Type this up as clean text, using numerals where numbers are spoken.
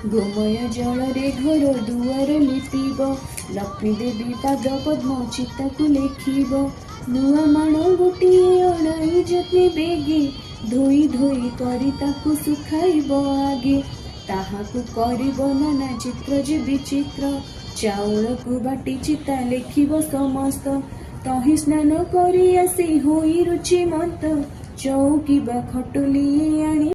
गोमय जल रे घर दुआर लिपिब लक्ष्मी देवी पाद पद्म चिताकु लेखिब नुआ माण गोटिए अणाई जति बेगे धोई धोई करी ताकु सुखाइब आगे ताहाकु करिब नाना चित्र जे विचित्र चाउल को बाटी चिता लेखिब समस्त तही स्नान करी आसी होई रुचि मत चौकी बा खटुली आनी